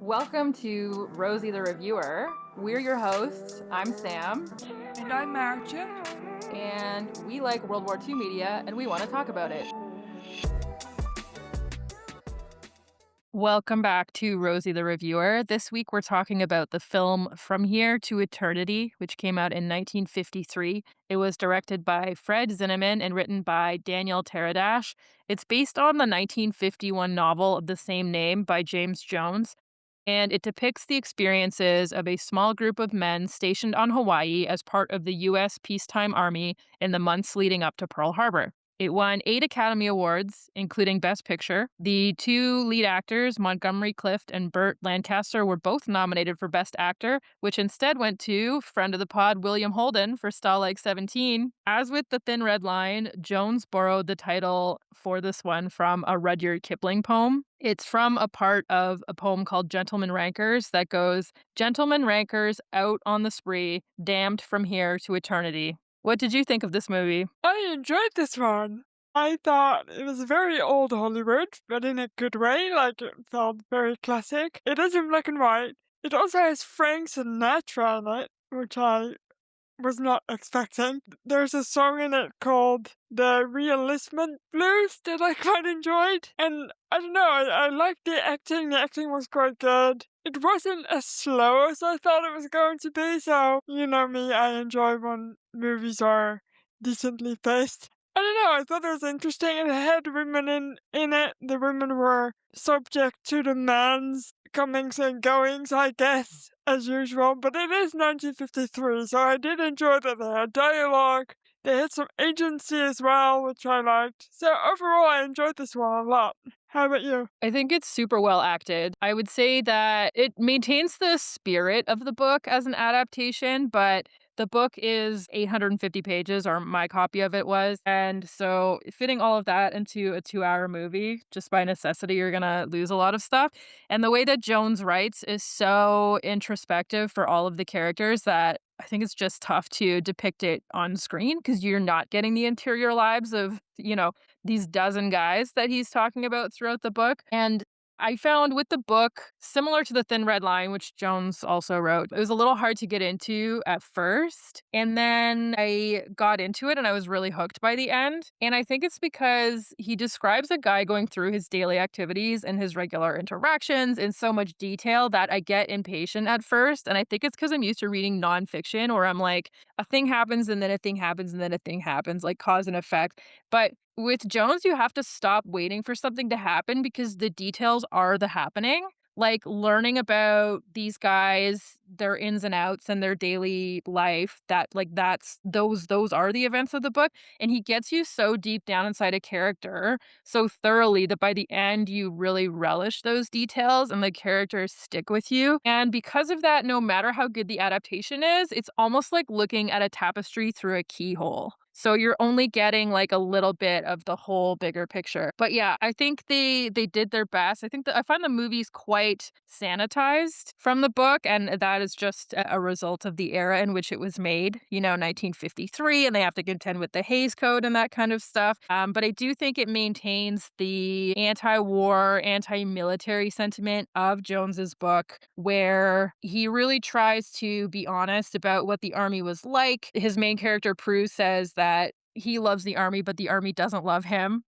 Welcome to Rosie the Reviewer. We're your hosts. I'm Sam, And I'm Marcia. and we like World War II media, and we want to talk about it. Welcome back to Rosie the Reviewer. This week we're talking about the film From Here to Eternity, which came out in 1953. It was directed by Fred Zinnemann and written by Daniel Teradash. It's based on the 1951 novel of the same name by James Jones, and it depicts the experiences of a small group of men stationed on Hawaii as part of the U.S. Peacetime Army in the months leading up to Pearl Harbor. It won 8 Academy Awards, including Best Picture. The two lead actors, Montgomery Clift and Burt Lancaster, were both nominated for Best Actor, which instead went to friend of the pod William Holden for Starlight 17. As with The Thin Red Line, Jones borrowed the title for this one from a Rudyard Kipling poem. It's from a part of a poem called Gentlemen Rankers that goes, "Gentlemen Rankers out on the spree, damned from here to eternity." What did you think of this movie? I enjoyed this one. I thought it was very old Hollywood, but in a good way, like it felt very classic. It is in black and white. It also has Frank Sinatra in it, which I was not expecting. There's a song in it called The Realisment Blues that I quite enjoyed. And I don't know, I liked the acting. The acting was quite good. It wasn't as slow as I thought it was going to be, so you know me, I enjoy when movies are decently paced. I don't know, I thought it was interesting. It had women in it. The women were subject to the man's comings and goings, I guess, as usual. But it is 1953, so I did enjoy that they had dialogue. They had some agency as well, which I liked. So overall, I enjoyed this one a lot. How about you? I think it's super well acted. I would say that it maintains the spirit of the book as an adaptation, but the book is 850 pages, or my copy of it was. And so fitting all of that into a 2-hour movie, just by necessity, you're going to lose a lot of stuff. And the way that Jones writes is so introspective for all of the characters that I think it's just tough to depict it on screen because you're not getting the interior lives of, these dozen guys that he's talking about throughout the book. And I found with the book, similar to The Thin Red Line, which Jones also wrote, it was a little hard to get into at first. And then I got into it and I was really hooked by the end. And I think it's because he describes a guy going through his daily activities and his regular interactions in so much detail that I get impatient at first. And I think it's because I'm used to reading nonfiction where I'm like, a thing happens and then a thing happens and then a thing happens, like cause and effect. But with Jones, you have to stop waiting for something to happen because the details are the happening. Like learning about these guys, their ins and outs and their daily life, that's those are the events of the book. And he gets you so deep down inside a character so thoroughly that by the end you really relish those details and the characters stick with you. And because of that, no matter how good the adaptation is, it's almost like looking at a tapestry through a keyhole. So you're only getting like a little bit of the whole bigger picture. But yeah, I think they did their best. I think that I find the movie's quite sanitized from the book, and that is just a result of the era in which it was made, 1953, and they have to contend with the Hays Code and that kind of stuff. But I do think it maintains the anti-war, anti-military sentiment of Jones's book, where he really tries to be honest about what the army was like. His main character, Prue, says that he loves the army, but the army doesn't love him,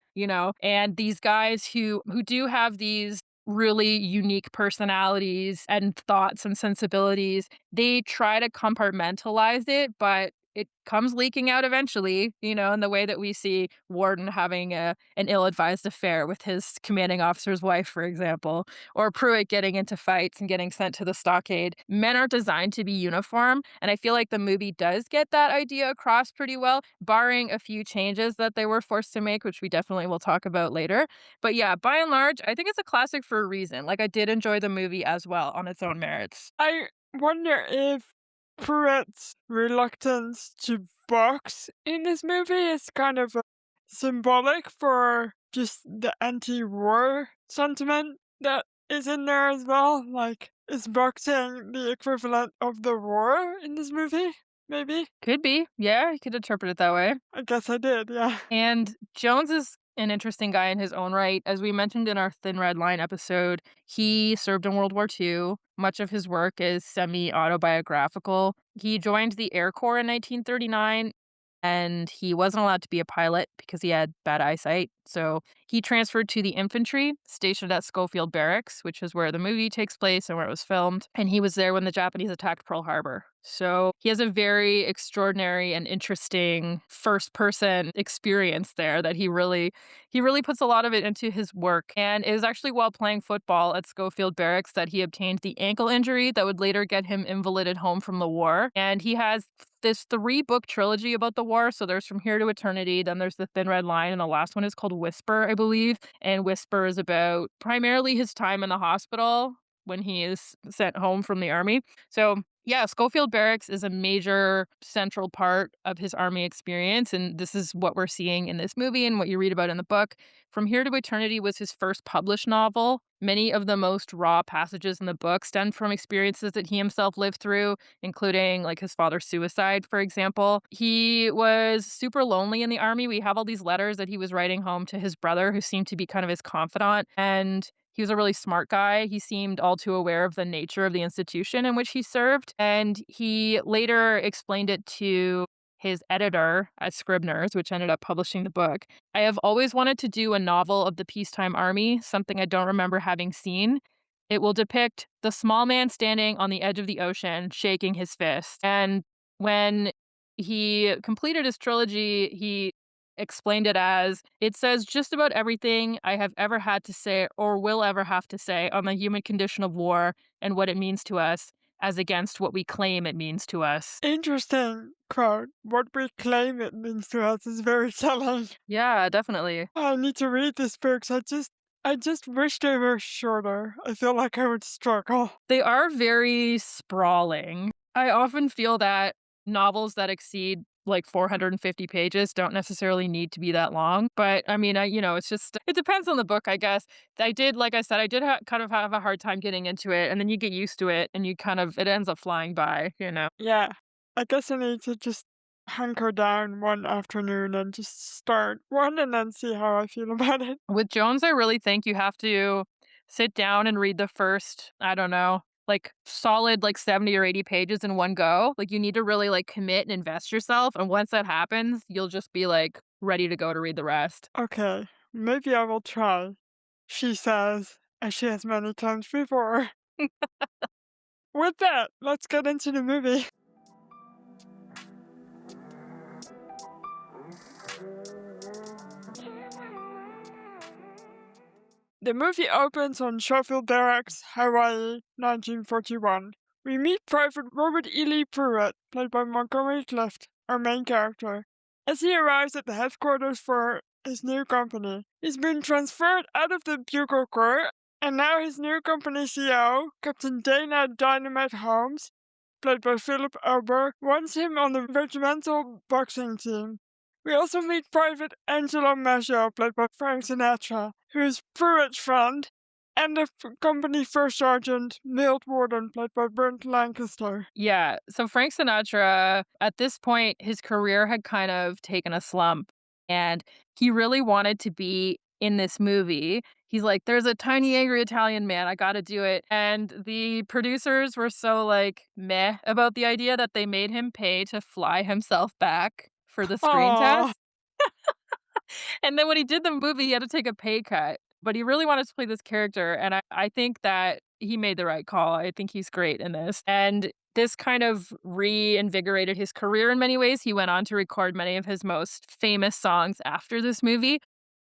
and these guys who do have these really unique personalities and thoughts and sensibilities, they try to compartmentalize it, but it comes leaking out eventually, in the way that we see Warden having an ill-advised affair with his commanding officer's wife, for example, or Pruitt getting into fights and getting sent to the stockade. Men aren't designed to be uniform, and I feel like the movie does get that idea across pretty well, barring a few changes that they were forced to make, which we definitely will talk about later. But yeah, by and large, I think it's a classic for a reason. Like, I did enjoy the movie as well on its own merits. I wonder if Pruitt's reluctance to box in this movie is kind of symbolic for just the anti-war sentiment that is in there as well. Like, is boxing the equivalent of the war in this movie? Maybe? Could be. Yeah, you could interpret it that way. I guess I did, yeah. And Jones's an interesting guy in his own right. As we mentioned in our Thin Red Line episode, he served in World War II. Much of his work is semi autobiographical. He joined the Air Corps in 1939 and he wasn't allowed to be a pilot because he had bad eyesight. So he transferred to the infantry stationed at Schofield Barracks, which is where the movie takes place and where it was filmed. And he was there when the Japanese attacked Pearl Harbor. So he has a very extraordinary and interesting first person experience there that he really puts a lot of it into his work. And it was actually while playing football at Schofield Barracks that he obtained the ankle injury that would later get him invalided home from the war. And he has this three-book trilogy about the war. So there's From Here to Eternity, then there's The Thin Red Line, and the last one is called Whisper, I believe. And Whisper is about primarily his time in the hospital when he is sent home from the army. So yeah, Schofield Barracks is a major central part of his army experience, and this is what we're seeing in this movie and what you read about in the book. From Here to Eternity was his first published novel. Many of the most raw passages in the book stemmed from experiences that he himself lived through, including like his father's suicide, for example. He was super lonely in the army. We have all these letters that he was writing home to his brother, who seemed to be kind of his confidant. And he was a really smart guy. He seemed all too aware of the nature of the institution in which he served. And he later explained it to his editor at Scribner's, which ended up publishing the book. I have always wanted to do a novel of the peacetime army, something I don't remember having seen. It will depict the small man standing on the edge of the ocean, shaking his fist. And when he completed his trilogy, he explained it as it says just about everything I have ever had to say or will ever have to say on the human condition of war and what it means to us as against what we claim it means to us. Interesting quote. What we claim it means to us is very telling. Yeah, definitely. I need to read these books. I just wish they were shorter. I feel like I would struggle. They are very sprawling. I often feel that novels that exceed like 450 pages don't necessarily need to be that long. But I mean, it's just, it depends on the book, I guess. Like I said, I did kind of have a hard time getting into it. And then you get used to it and it ends up flying by. Yeah, I guess I need to just hunker down one afternoon and just start one and then see how I feel about it. With Jones, I really think you have to sit down and read the first, I don't know, like solid like 70 or 80 pages in one go. Like you need to really like commit and invest yourself. And once that happens, you'll just be like ready to go to read the rest. Okay, maybe I will try, she says, as she has many times before. With that, let's get into the movie. The movie opens on Schofield Barracks, Hawaii, 1941. We meet Private Robert Ely Pruitt, played by Montgomery Clift, our main character. As he arrives at the headquarters for his new company, he's been transferred out of the Bugle Corps, and now his new company CEO, Captain Dana Dynamite Holmes, played by Philip Ober, wants him on the regimental boxing team. We also meet Private Angelo Maggio, played by Frank Sinatra, who is Pruitt's friend, and the company first sergeant, Milt Warden, played by Brent Lancaster. Yeah. So Frank Sinatra, at this point, his career had kind of taken a slump and he really wanted to be in this movie. He's like, there's a tiny, angry Italian man. I got to do it. And the producers were so like meh about the idea that they made him pay to fly himself back for the screen Aww. test. And then when he did the movie, he had to take a pay cut, but he really wanted to play this character. And I think that he made the right call. I think he's great in this. And this kind of reinvigorated his career in many ways. He went on to record many of his most famous songs after this movie.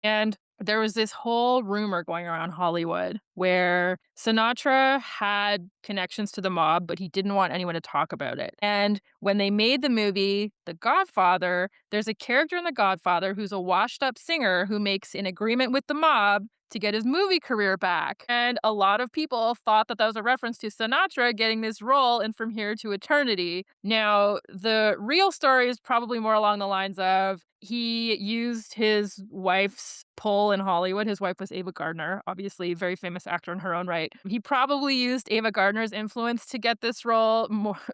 And there was this whole rumor going around Hollywood where Sinatra had connections to the mob, but he didn't want anyone to talk about it. And when they made the movie The Godfather, there's a character in The Godfather who's a washed up singer who makes an agreement with the mob to get his movie career back. And a lot of people thought that that was a reference to Sinatra getting this role in From Here to Eternity. Now, the real story is probably more along the lines of He used his wife's pull in Hollywood. His wife was Ava Gardner, obviously a very famous actor in her own right. He probably used Ava Gardner's influence to get this role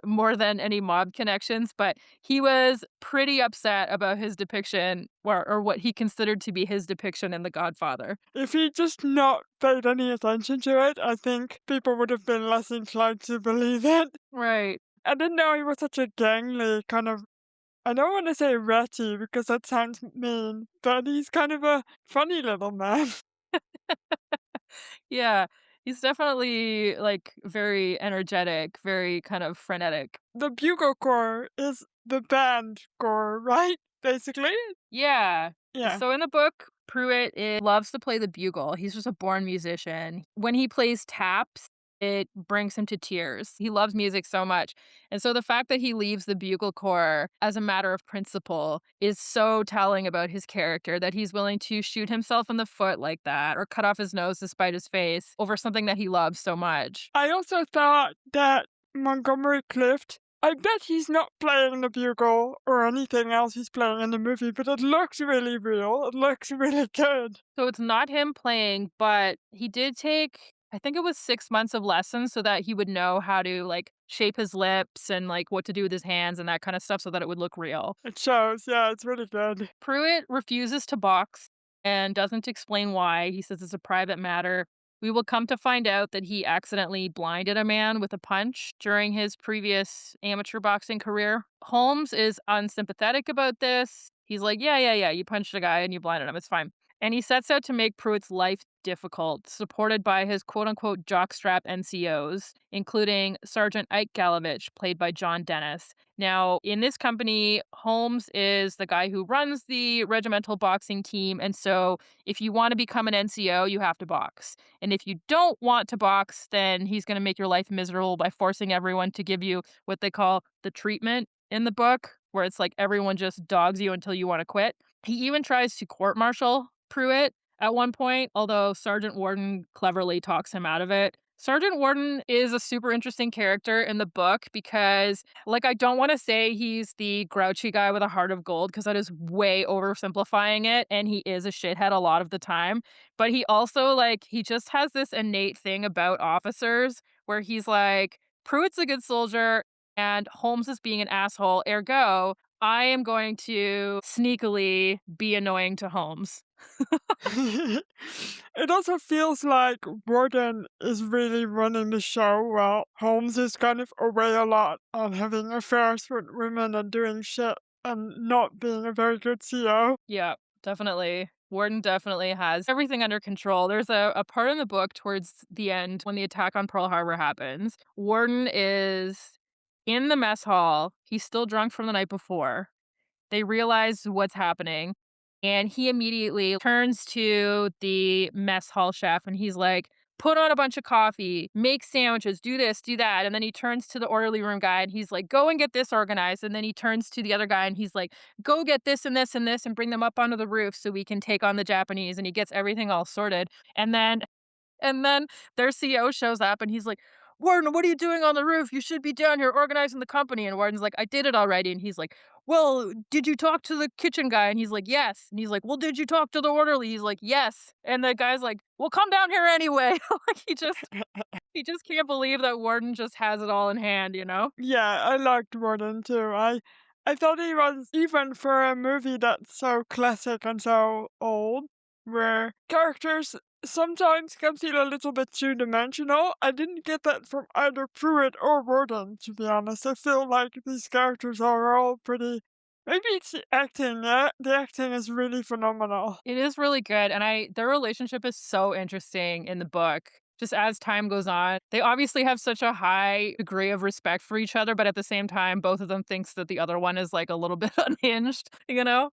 more than any mob connections, but he was pretty upset about his depiction or what he considered to be his depiction in The Godfather. If he'd just not paid any attention to it, I think people would have been less inclined to believe it. Right. I didn't know he was such a gangly kind of. I don't want to say ratty because that sounds mean, but he's kind of a funny little man. Yeah. He's definitely like very energetic, very kind of frenetic. The bugle corps is the band corps, right? Basically? Yeah. Yeah. So in the book, loves to play the bugle. He's just a born musician. When he plays taps, it brings him to tears. He loves music so much. And so the fact that he leaves the bugle corps as a matter of principle is so telling about his character that he's willing to shoot himself in the foot like that or cut off his nose to spite his face over something that he loves so much. I also thought that Montgomery Clift, I bet he's not playing the bugle or anything else he's playing in the movie, but it looks really real. It looks really good. So it's not him playing, but he did take, I think it was 6 months of lessons so that he would know how to, like, shape his lips and, like, what to do with his hands and that kinda stuff so that it would look real. It shows, yeah, it's really good. Pruitt refuses to box and doesn't explain why. He says it's a private matter. We will come to find out that he accidentally blinded a man with a punch during his previous amateur boxing career. Holmes is unsympathetic about this. He's like, yeah, yeah, yeah, you punched a guy and you blinded him. It's fine. And he sets out to make Pruitt's life difficult, supported by his quote unquote jockstrap NCOs, including Sergeant Ike Galovich, played by John Dennis. Now, in this company, Holmes is the guy who runs the regimental boxing team. And so, if you want to become an NCO, you have to box. And if you don't want to box, then he's going to make your life miserable by forcing everyone to give you what they call the treatment in the book, where it's like everyone just dogs you until you want to quit. He even tries to court martial Pruitt at one point, although Sergeant Warden cleverly talks him out of it. Sergeant Warden is a super interesting character in the book because, like, I don't want to say he's the grouchy guy with a heart of gold because that is way oversimplifying it. And he is a shithead a lot of the time. But he also, like, he just has this innate thing about officers where he's like, Pruitt's a good soldier and Holmes is being an asshole. Ergo, I am going to sneakily be annoying to Holmes. It also feels like Warden is really running the show while Holmes is kind of away a lot on having affairs with women and doing shit and not being a very good CO. Yeah, definitely. Warden definitely has everything under control. There's a part in the book towards the end when the attack on Pearl Harbor happens. Warden is in the mess hall. He's still drunk from the night before. They realize what's happening, and he immediately turns to the mess hall chef and he's like, "Put on a bunch of coffee, make sandwiches, do this, do that." And then he turns to the orderly room guy and he's like, "Go and get this organized." And then he turns to the other guy and he's like, "Go get this and this and this and bring them up onto the roof so we can take on the Japanese." And he gets everything all sorted. And then their CO shows up and he's like, "Warden, what are you doing on the roof? You should be down here organizing the company." And Warden's like, "I did it already." And he's like, "Well, did you talk to the kitchen guy?" And he's like, "Yes." And he's like, "Well, did you talk to the orderly?" He's like, "Yes." And the guy's like, "Well, come down here anyway." Like he just can't believe that Warden just has it all in hand, you know? Yeah, I liked Warden too. I thought he was, even for a movie that's so classic and so old, where characters sometimes can feel a little bit two-dimensional. I didn't get that from either Pruitt or Warden, to be honest. I feel like these characters are all pretty. Maybe it's the acting. Yeah, the acting is really phenomenal. It is really good, and their relationship is so interesting in the book. Just as time goes on, they obviously have such a high degree of respect for each other, but at the same time, both of them thinks that the other one is like a little bit unhinged, you know?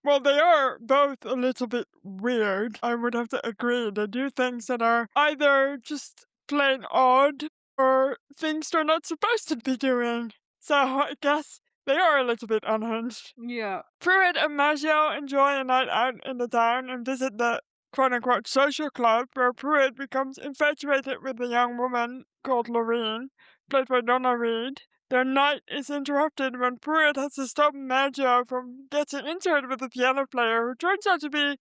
Well, they are both a little bit weird. I would have to agree. They do things that are either just plain odd or things they're not supposed to be doing. So I guess they are a little bit unhinged. Yeah. Pruitt and Maggio enjoy a night out in the town and visit the quote unquote social club where Pruitt becomes infatuated with a young woman called Lorraine, played by Donna Reed. Their night is interrupted when Pruitt has to stop Maggio from getting into it with the piano player, who turns out to be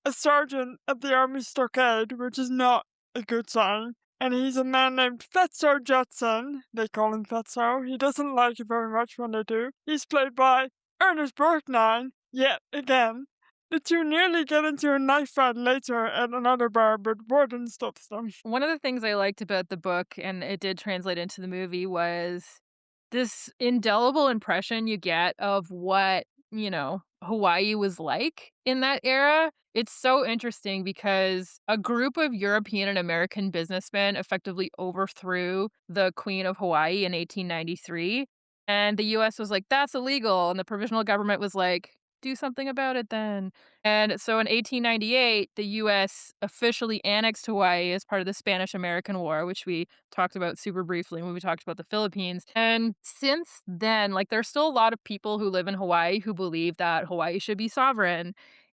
a sergeant at the Army Stockade, which is not a good sign. And he's a man named Fetzo Judson. They call him Fetzo. He doesn't like it very much when they do. He's played by Ernest Borgnine, yet again. The two nearly get into a knife fight later at another bar, but Warden stops them. One of the things I liked about the book, and it did translate into the movie, was this indelible impression you get of what, Hawaii was like in that era. It's so interesting because a group of European and American businessmen effectively overthrew the Queen of Hawaii in 1893. And the US was like, that's illegal. And the provisional government was like, do something about it then. And so in 1898, the US officially annexed Hawaii as part of the Spanish American War, which we talked about super briefly when we talked about the Philippines. And since then, like, there's still a lot of people who live in Hawaii who believe that Hawaii should be sovereign.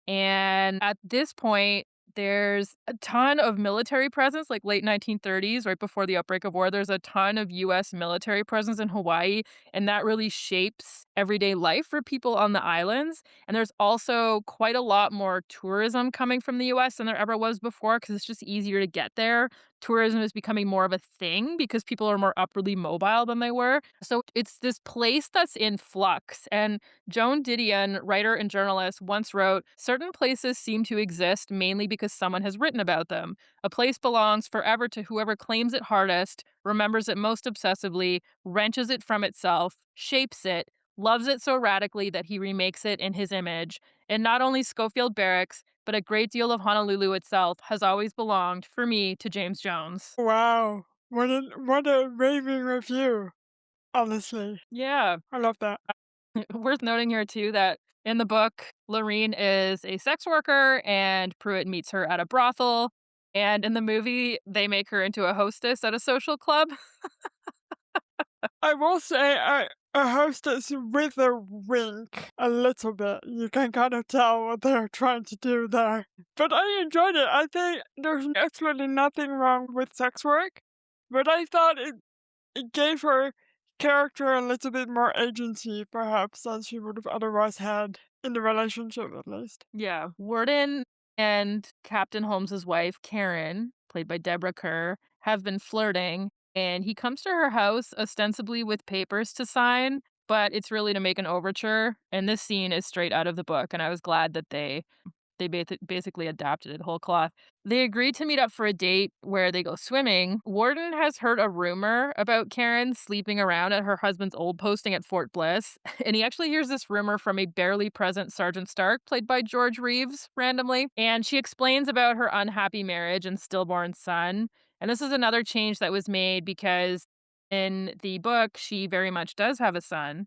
And at this point, there's a ton of military presence, like late 1930s, right before the outbreak of war. There's a ton of US military presence in Hawaii, and that really shapes everyday life for people on the islands. And there's also quite a lot more tourism coming from the US than there ever was before because it's just easier to get there. Tourism is becoming more of a thing because people are more upwardly mobile than they were. So it's this place that's in flux. And Joan Didion, writer and journalist, once wrote, certain places seem to exist mainly because someone has written about them. A place belongs forever to whoever claims it hardest, remembers it most obsessively, wrenches it from itself, shapes it, loves it so radically that he remakes it in his image. And not only Schofield Barracks, but a great deal of Honolulu itself has always belonged, for me, to James Jones. Wow. What a raving review, honestly. Yeah. I love that. Worth noting here, too, that in the book, Lorene is a sex worker and Pruitt meets her at a brothel. And in the movie, they make her into a hostess at a social club. I will say a hostess with a wink a little bit. You can kind of tell what they're trying to do there. But I enjoyed it. I think there's absolutely nothing wrong with sex work, but I thought it gave her character a little bit more agency, perhaps, than she would have otherwise had in the relationship, at least. Yeah. Warden and Captain Holmes's wife, Karen, played by Deborah Kerr, have been flirting, and he comes to her house ostensibly with papers to sign, but it's really to make an overture. And this scene is straight out of the book, and I was glad that they basically adapted it whole cloth. They agreed to meet up for a date where they go swimming. Warden has heard a rumor about Karen sleeping around at her husband's old posting at Fort Bliss, and he actually hears this rumor from a barely present Sergeant Stark, played by George Reeves, randomly. And she explains about her unhappy marriage and stillborn son. And this is another change that was made because in the book, she very much does have a son.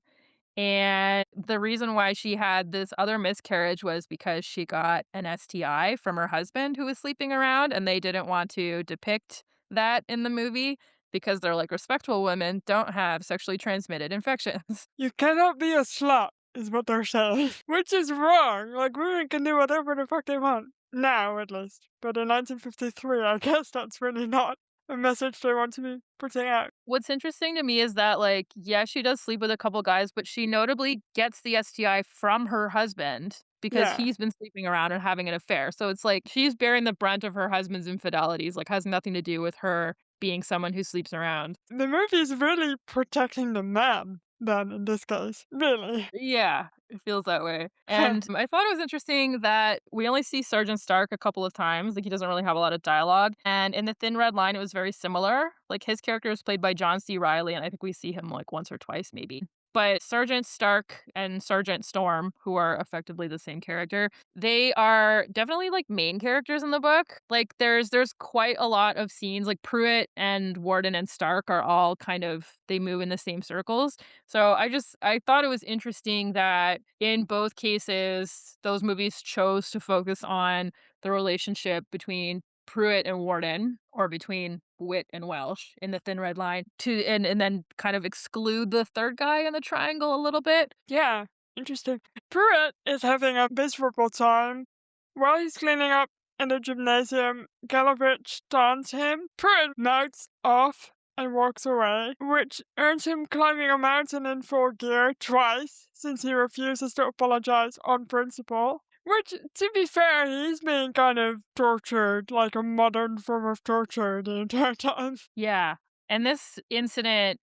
And the reason why she had this other miscarriage was because she got an STI from her husband who was sleeping around, and they didn't want to depict that in the movie because they're like, respectable women don't have sexually transmitted infections. You cannot be a slut, is what they're saying. Which is wrong. Like, women can do whatever the fuck they want. Now, at least. But in 1953, I guess that's really not a message they want to be putting out. What's interesting to me is that, like, yeah, she does sleep with a couple guys, but she notably gets the STI from her husband because Yeah. he's been sleeping around and having an affair. So it's like she's bearing the brunt of her husband's infidelities, like, has nothing to do with her being someone who sleeps around. The movie is really protecting the man, then, in this case. Really. Yeah, it feels that way. And I thought it was interesting that we only see Sergeant Stark a couple of times. Like, he doesn't really have a lot of dialogue. And in The Thin Red Line, it was very similar. Like, his character is played by John C. Riley, and I think we see him like once or twice, maybe. But Sergeant Stark and Sergeant Storm, who are effectively the same character, they are definitely like main characters in the book. Like, there's quite a lot of scenes. Like, Pruitt and Warden and Stark are all kind of, they move in the same circles. So I thought it was interesting that in both cases, those movies chose to focus on the relationship between Pruitt and Warden, or between Wit and Welsh in The Thin Red Line, to and then kind of exclude the third guy in the triangle a little bit. Yeah, interesting. Pruitt is having a miserable time. While he's cleaning up in the gymnasium, Galovich taunts him. Pruitt mouths off and walks away, which earns him climbing a mountain in full gear twice since he refuses to apologize on principle. Which, to be fair, he's being kind of tortured, like a modern form of torture the entire time. Yeah. And this incident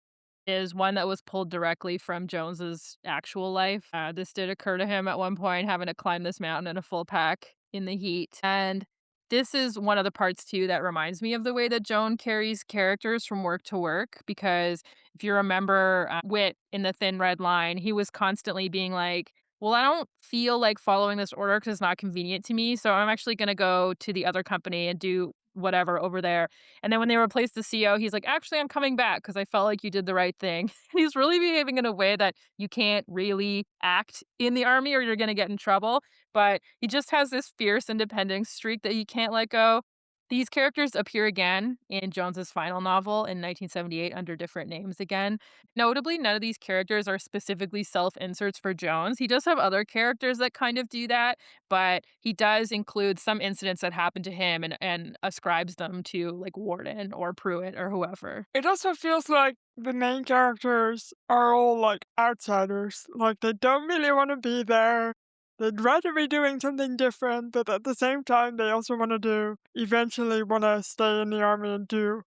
is one that was pulled directly from Jones's actual life. This did occur to him at one point, having to climb this mountain in a full pack in the heat. And this is one of the parts too that reminds me of the way that Joan carries characters from work to work. Because if you remember Wit in the Thin Red Line, he was constantly being like, well, I don't feel like following this order because it's not convenient to me. So I'm actually going to go to the other company and do whatever over there. And then when they replaced the CO, he's like, "Actually, I'm coming back because I felt like you did the right thing." And he's really behaving in a way that you can't really act in the army or you're gonna get in trouble, but he just has this fierce independence streak that he can't let go. These characters appear again in Jones's final novel in 1978 under different names again. Notably, none of these characters are specifically self-inserts for Jones. He does have other characters that kind of do that, but he does include some incidents that happened to him and ascribes them to like Warden or Pruitt or whoever. It also feels like the main characters are all like outsiders. Like they don't really want to be there. They'd rather be doing something different, but at the same time, they also want to eventually want to stay in the army and do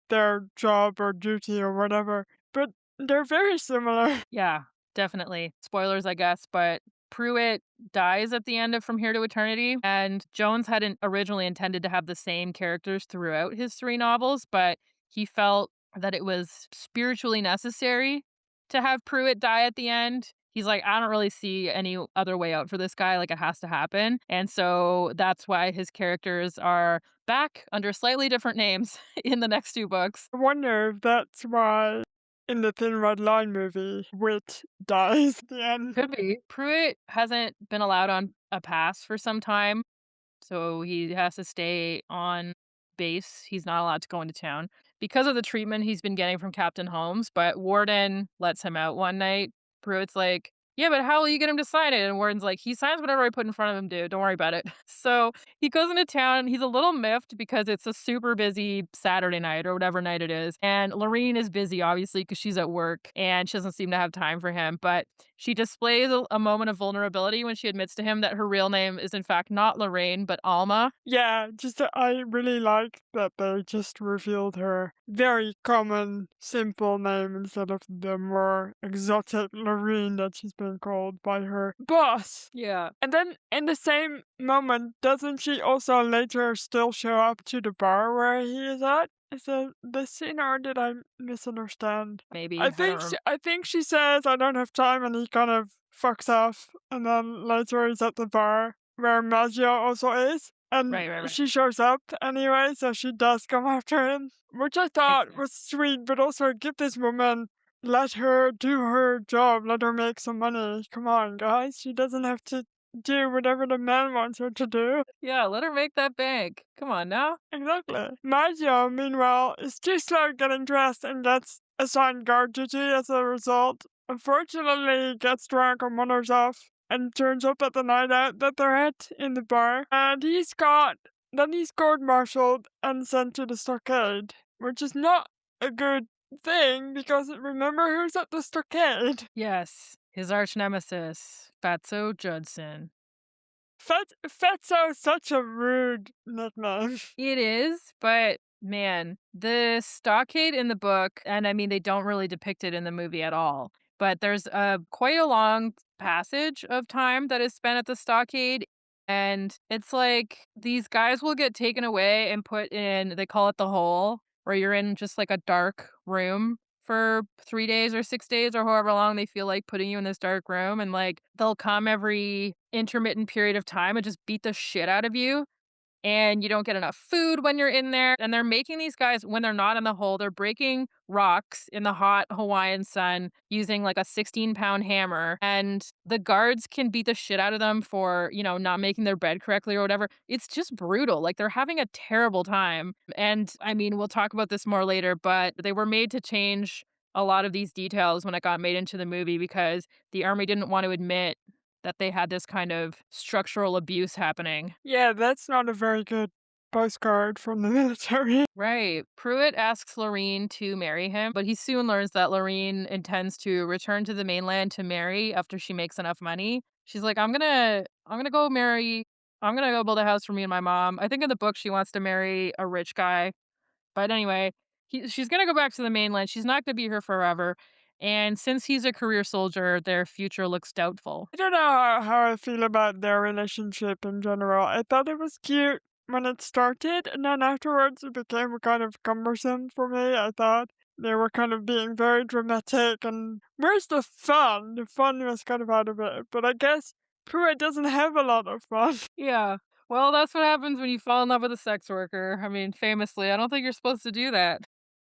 their job or duty or whatever. But they're very similar. Yeah, definitely. Spoilers, I guess, but Pruitt dies at the end of From Here to Eternity, and Jones hadn't originally intended to have the same characters throughout his three novels, but he felt that it was spiritually necessary to have Pruitt die at the end. He's like, I don't really see any other way out for this guy. Like, it has to happen. And so that's why his characters are back under slightly different names in the next two books. I wonder if that's why in the Thin Red Line movie, Wit dies at the end. Could be. Pruitt hasn't been allowed on a pass for some time, so he has to stay on base. He's not allowed to go into town because of the treatment he's been getting from Captain Holmes. But Warden lets him out one night. Pruitt's like, "Yeah, but how will you get him to sign it?" And Warden's like, "He signs whatever I put in front of him, dude. Don't worry about it." So he goes into town. He's a little miffed because it's a super busy Saturday night or whatever night it is. And Lorene is busy, obviously, because she's at work and she doesn't seem to have time for him. But she displays a moment of vulnerability when she admits to him that her real name is, in fact, not Lorraine, but Alma. Yeah, just I really like that they just revealed her very common, simple name instead of the more exotic Loreen that she's been called by her boss. Yeah. And then in the same moment, doesn't she also later still show up to the bar where he is at? Is it this scene or did I misunderstand? Maybe. I don't I think she says I don't have time and he kind of fucks off and then later he's at the bar where Maggio also is. And Right, right, right. she shows up anyway, so she does come after him, which I Makes thought was sense. sweet, but also give this woman, let her do her job, let her make some money. Come on, guys, she doesn't have to do whatever the man wants her to do. Yeah, let her make that bank. Come on now. Exactly. Maggio, meanwhile, is too slow getting dressed and gets assigned guard duty as a result. Unfortunately, he gets drunk and wanders off and turns up at the night out that they're at in the bar. And he's court-martialed and sent to the stockade, which is not a good thing because remember who's at the stockade? Yes, his arch nemesis, Fatso Judson. Fetso is such a rude nickname. It is, but man, the stockade in the book, and I mean, they don't really depict it in the movie at all, but there's quite a long passage of time that is spent at the stockade. And it's like these guys will get taken away and put in, they call it the hole, where you're in just like a dark room for 3 days or 6 days or however long they feel like putting you in this dark room. And like they'll come every intermittent period of time and just beat the shit out of you and you don't get enough food when you're in there. And they're making these guys, when they're not in the hole, they're breaking rocks in the hot Hawaiian sun using like a 16-pound hammer. And the guards can beat the shit out of them for, not making their bed correctly or whatever. It's just brutal. Like they're having a terrible time. And I mean, we'll talk about this more later, but they were made to change a lot of these details when it got made into the movie because the army didn't want to admit that they had this kind of structural abuse happening. Yeah, that's not a very good postcard from the military. Right. Pruitt asks Lorene to marry him, but he soon learns that Lorene intends to return to the mainland to marry after she makes enough money. She's like, I'm gonna go marry I'm gonna go build a house for me and my mom. I think in the book she wants to marry a rich guy. But anyway, she's gonna go back to the mainland. She's not gonna be here forever. And since he's a career soldier, their future looks doubtful. I don't know how I feel about their relationship in general. I thought it was cute when it started, and then afterwards it became kind of cumbersome for me. I thought they were kind of being very dramatic, and where's the fun? The fun was kind of out of it. But I guess Pruitt doesn't have a lot of fun. Yeah. Well, that's what happens when you fall in love with a sex worker. I mean, famously, I don't think you're supposed to do that.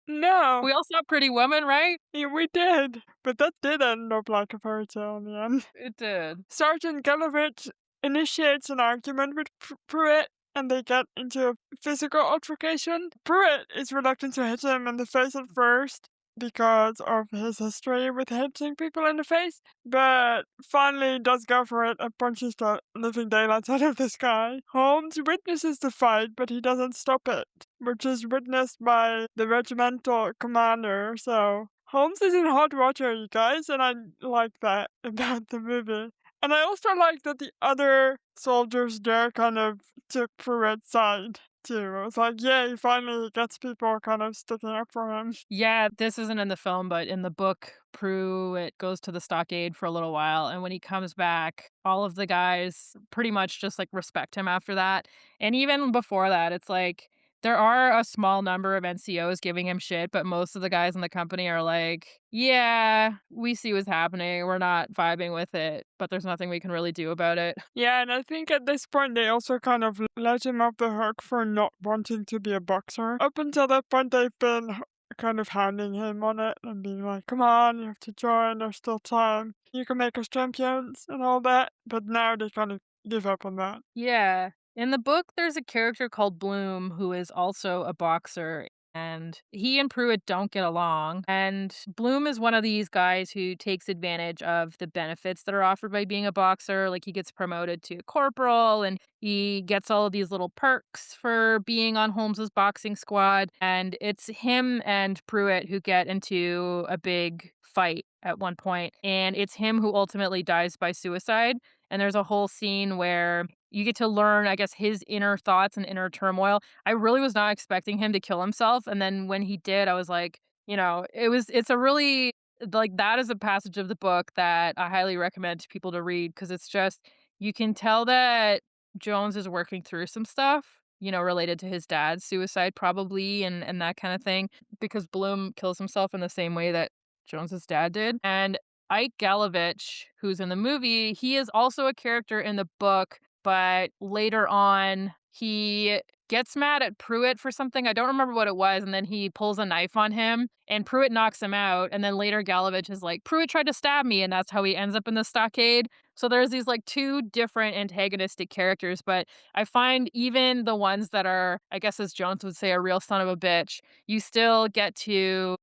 No, We all saw Pretty Woman, right? yeah, we did, but that did end up like a fairy tale in the end. It did. Sergeant Gallowitz initiates an argument with Pruitt, and they get into a physical altercation. Pruitt is reluctant to hit him in the face at first because of his history with hitting people in the face, but finally does go for it and punches the living daylights out of this guy. Holmes witnesses the fight, but he doesn't stop it, which is witnessed by the regimental commander, so Holmes is in hot water, you guys, and I like that about the movie. And I also like that the other soldiers there kind of took Pruitt's side too. I was like, yay, finally he gets people kind of sticking up for him. Yeah, this isn't in the film, but in the book, Pruitt goes to the stockade for a little while, and when he comes back, all of the guys pretty much just, like, respect him after that, and even before that, it's like, there are a small number of NCOs giving him shit, but most of the guys in the company are like, "Yeah, we see what's happening, we're not vibing with it, but there's nothing we can really do about it." Yeah, and I think at this point they also kind of let him off the hook for not wanting to be a boxer. Up until that point, they've been kind of hounding him on it and being like, come on, you have to join, there's still time. You can make us champions and all that. But now they kind of give up on that. Yeah. In the book, there's a character called Bloom who is also a boxer, and he and Pruitt don't get along. And Bloom is one of these guys who takes advantage of the benefits that are offered by being a boxer. Like he gets promoted to corporal and he gets all of these little perks for being on Holmes's boxing squad. And it's him and Pruitt who get into a big fight at one point, and it's him who ultimately dies by suicide. And there's a whole scene where you get to learn, I guess, his inner thoughts and inner turmoil. I really was not expecting him to kill himself, and then when he did, I was like, it's a really like, that is a passage of the book that I highly recommend to people to read because it's just you can tell that Jones is working through some stuff, related to his dad's suicide probably and that kind of thing, because Bloom kills himself in the same way that Jones's dad did. And Ike Galovich, who's in the movie, he is also a character in the book, but later on, he gets mad at Pruitt for something. I don't remember what it was, and then he pulls a knife on him, and Pruitt knocks him out. And then later, Galovich is like, Pruitt tried to stab me, and that's how he ends up in the stockade. So there's these like two different antagonistic characters, but I find even the ones that are, I guess, as Jones would say, a real son of a bitch, you still get to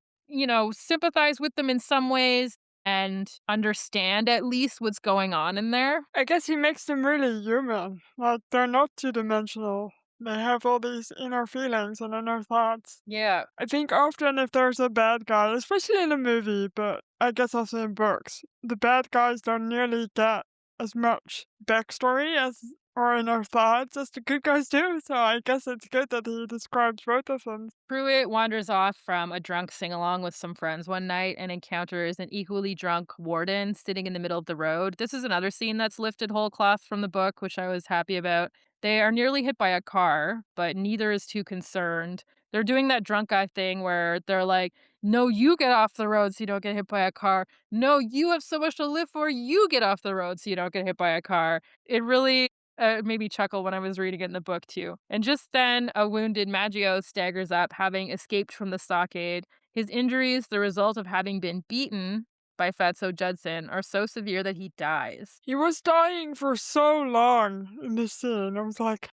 sympathize with them in some ways and understand at least what's going on in there. I guess he makes them really human. Like, they're not two dimensional. They have all these inner feelings and inner thoughts. Yeah. I think often if there's a bad guy, especially in a movie, but I guess also in books, the bad guys don't nearly get as much backstory as or inner thoughts as the good guys do. So I guess it's good that he describes both of them. Pruitt wanders off from a drunk sing along with some friends one night and encounters an equally drunk warden sitting in the middle of the road. This is another scene that's lifted whole cloth from the book, which I was happy about. They are nearly hit by a car, but neither is too concerned. They're doing that drunk guy thing where they're like, no, you get off the road so you don't get hit by a car. No, you have so much to live for. You get off the road so you don't get hit by a car. It really made me chuckle when I was reading it in the book too. And just then, a wounded Maggio staggers up, having escaped from the stockade. His injuries, the result of having been beaten by Fatso Judson, are so severe that he dies. He was dying for so long in this scene. I was like,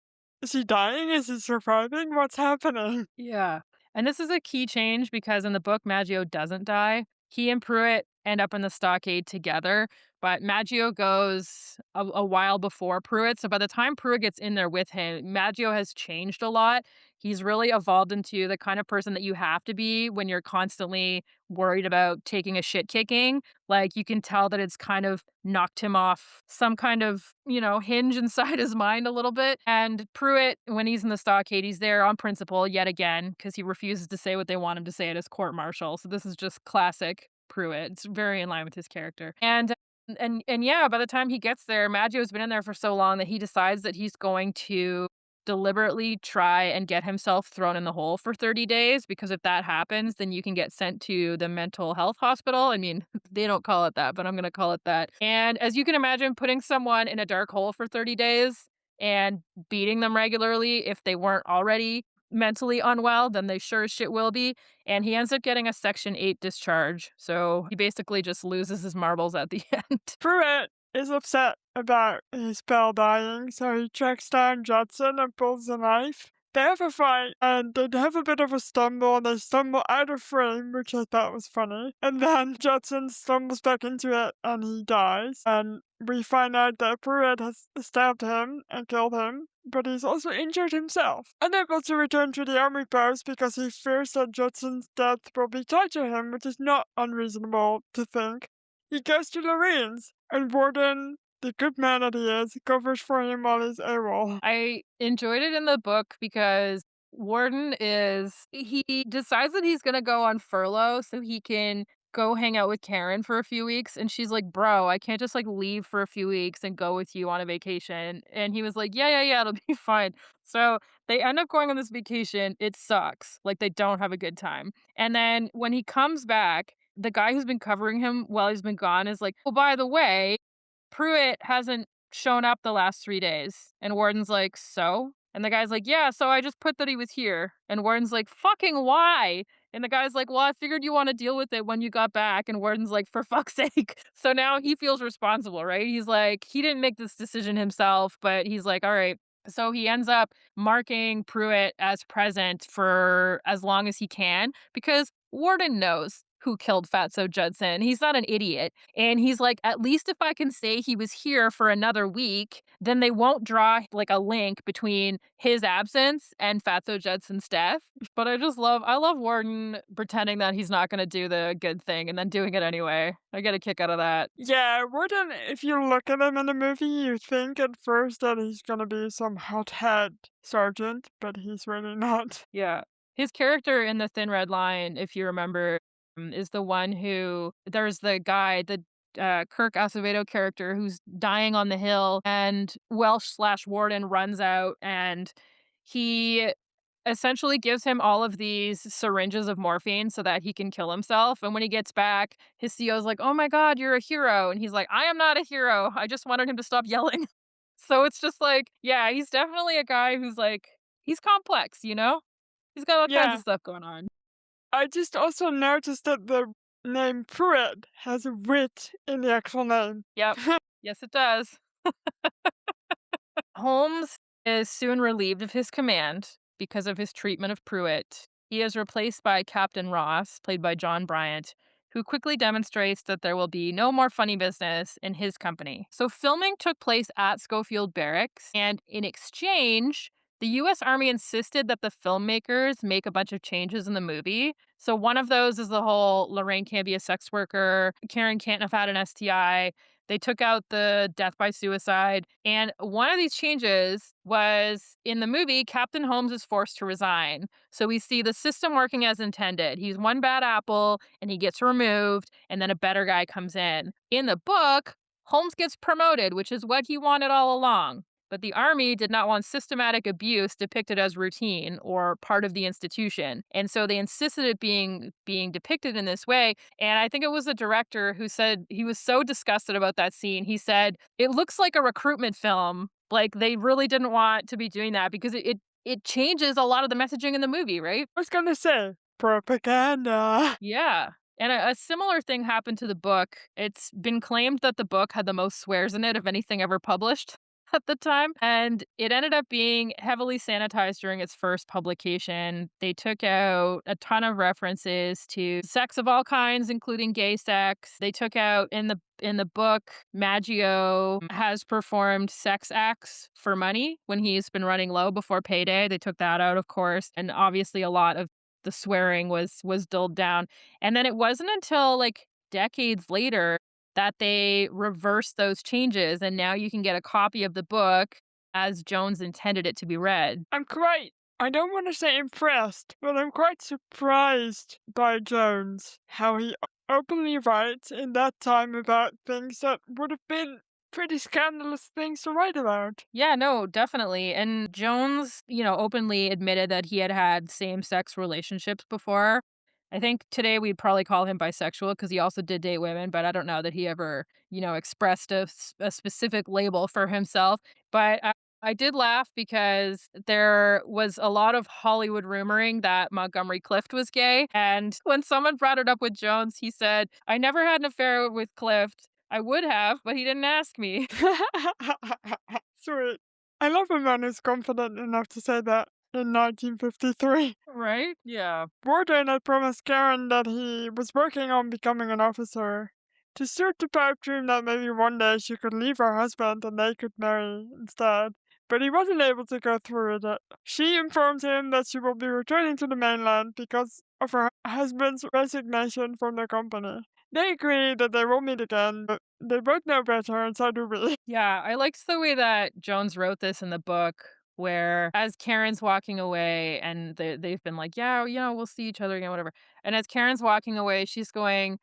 is he dying? Is he surviving? What's happening? Yeah. And this is a key change because in the book, Maggio doesn't die. He and Pruitt end up in the stockade together. But Maggio goes a while before Pruitt. So by the time Pruitt gets in there with him, Maggio has changed a lot. He's really evolved into the kind of person that you have to be when you're constantly worried about taking a shit kicking. Like, you can tell that it's kind of knocked him off some kind of, hinge inside his mind a little bit. And Pruitt, when he's in the stockade, he's there on principle yet again because he refuses to say what they want him to say at his court martial. So this is just classic Pruitt. It's very in line with his character. And yeah, by the time he gets there, Maggio's been in there for so long that he decides that he's going to deliberately try and get himself thrown in the hole for 30 days, because if that happens, then you can get sent to the mental health hospital. I mean, they don't call it that, but I'm going to call it that. And as you can imagine, putting someone in a dark hole for 30 days and beating them regularly, if they weren't already mentally unwell, then they sure as shit will be. And he ends up getting a Section 8 discharge. So he basically just loses his marbles at the end. Pruitt is upset about his pal dying, so he tracks down Judson and pulls the knife. They have a fight and they have a bit of a stumble and they stumble out of frame, which I thought was funny. And then Judson stumbles back into it and he dies. And we find out that Pruitt has stabbed him and killed him, but he's also injured himself. Unable to return to the army post because he fears that Judson's death will be tied to him, which is not unreasonable to think. He goes to Lorene's, and Warden, the good man that he is, covers for him while he's AWOL. I enjoyed it in the book because he decides that he's gonna go on furlough so he can go hang out with Karen for a few weeks. And she's like, bro, I can't just like leave for a few weeks and go with you on a vacation. And he was like, yeah, yeah, yeah, it'll be fine. So they end up going on this vacation. It sucks. Like, they don't have a good time. And then when he comes back, the guy who's been covering him while he's been gone is like, well, by the way, Pruitt hasn't shown up the last 3 days. And Warden's like, "So?" And the guy's like, "Yeah, so I just put that he was here." And Warden's like, "Fucking why?" And the guy's like, "Well, I figured you wanna deal with it when you got back." And Warden's like, "For fuck's sake." So now he feels responsible, right? He's like, he didn't make this decision himself, but he's like, "All right." So he ends up marking Pruitt as present for as long as he can, because Warden knows who killed Fatso Judson. He's not an idiot. And he's like, at least if I can say he was here for another week, then they won't draw like a link between his absence and Fatso Judson's death. But I love Warden pretending that he's not going to do the good thing and then doing it anyway. I get a kick out of that. Yeah, Warden, if you look at him in the movie, you think at first that he's gonna be some hothead sergeant, but he's really not. Yeah. His character in The Thin Red Line, if you remember, is the one who there's the guy, the Kirk Acevedo character who's dying on the hill, and Welsh/Warden runs out and he essentially gives him all of these syringes of morphine so that he can kill himself. And when he gets back, his CEO's like, "Oh my God, you're a hero." And he's like, "I am not a hero. I just wanted him to stop yelling." So it's just like, yeah, he's definitely a guy who's like, he's complex, you know? He's got all kinds of Yeah, stuff going on. I just also noticed that the name Pruitt has a wit in the actual name. Yep. Yes, it does. Holmes is soon relieved of his command because of his treatment of Pruitt. He is replaced by Captain Ross, played by John Bryant, who quickly demonstrates that there will be no more funny business in his company. So, filming took place at Schofield Barracks, and in exchange, the US Army insisted that the filmmakers make a bunch of changes in the movie. So, one of those is the whole Lorraine can't be a sex worker, Karen can't have had an STI. They took out the death by suicide. And one of these changes was in the movie, Captain Holmes is forced to resign. So we see the system working as intended. He's one bad apple and he gets removed, and then a better guy comes in. In the book, Holmes gets promoted, which is what he wanted all along. But the army did not want systematic abuse depicted as routine or part of the institution. And so they insisted it being depicted in this way. And I think it was the director who said he was so disgusted about that scene. He said, "It looks like a recruitment film. Like, they really didn't want to be doing that because it changes a lot of the messaging in the movie, right?" I was gonna say, propaganda. Yeah. And a similar thing happened to the book. It's been claimed that the book had the most swears in it of anything ever published. at the time, and it ended up being heavily sanitized during its first publication. They took out a ton of references to sex of all kinds, including gay sex. They took out in the book, Maggio has performed sex acts for money when he's been running low before payday. They took that out, of course, and obviously a lot of the swearing was dulled down. And then it wasn't until like decades later that they reversed those changes, and now you can get a copy of the book as Jones intended it to be read. I'm quite, I don't want to say impressed, but I'm quite surprised by Jones, how he openly writes in that time about things that would have been pretty scandalous things to write about. Yeah, no, definitely. And Jones, openly admitted that he had had same-sex relationships before. I think today we'd probably call him bisexual because he also did date women, but I don't know that he ever, expressed a specific label for himself. But I did laugh because there was a lot of Hollywood rumoring that Montgomery Clift was gay. And when someone brought it up with Jones, he said, I never had an affair with Clift. I would have, but he didn't ask me. Sweet. I love a man who's confident enough to say that in 1953. Right? Yeah. Warden had promised Karen that he was working on becoming an officer to suit the pipe dream that maybe one day she could leave her husband and they could marry instead. But he wasn't able to go through with it. She informed him that she will be returning to the mainland because of her husband's resignation from the company. They agree that they will meet again, but they both know better, and so do we. Yeah, I liked the way that Jones wrote this in the book, where as Karen's walking away and they've been like, yeah, we'll see each other again, whatever. And as Karen's walking away, she's going,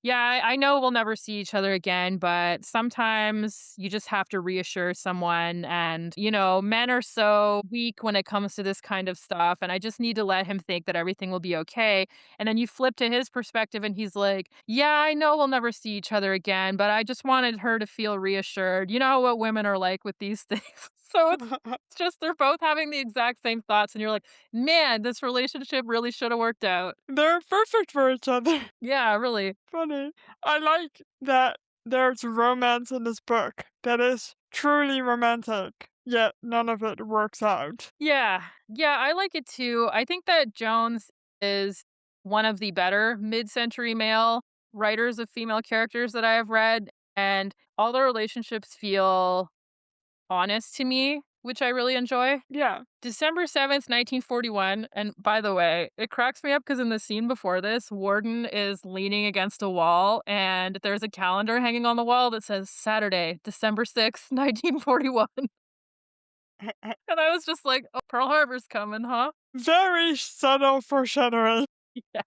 yeah, I know we'll never see each other again, but sometimes you just have to reassure someone. And, men are so weak when it comes to this kind of stuff. And I just need to let him think that everything will be okay. And then you flip to his perspective and he's like, yeah, I know we'll never see each other again, but I just wanted her to feel reassured. You know what women are like with these things. So it's just they're both having the exact same thoughts, and you're like, man, this relationship really should have worked out. They're perfect for each other. Yeah, really. Funny. I like that there's romance in this book that is truly romantic, yet none of it works out. Yeah. Yeah, I like it too. I think that Jones is one of the better mid-century male writers of female characters that I have read, and all the relationships feel honest to me, which I really enjoy. Yeah. December 7th, 1941, and by the way, it cracks me up because in the scene before this, Warden is leaning against a wall, and there's a calendar hanging on the wall that says Saturday, December 6th, 1941. And I was just like, "Oh, Pearl Harbor's coming, huh?" Very subtle foreshadowing. Yes.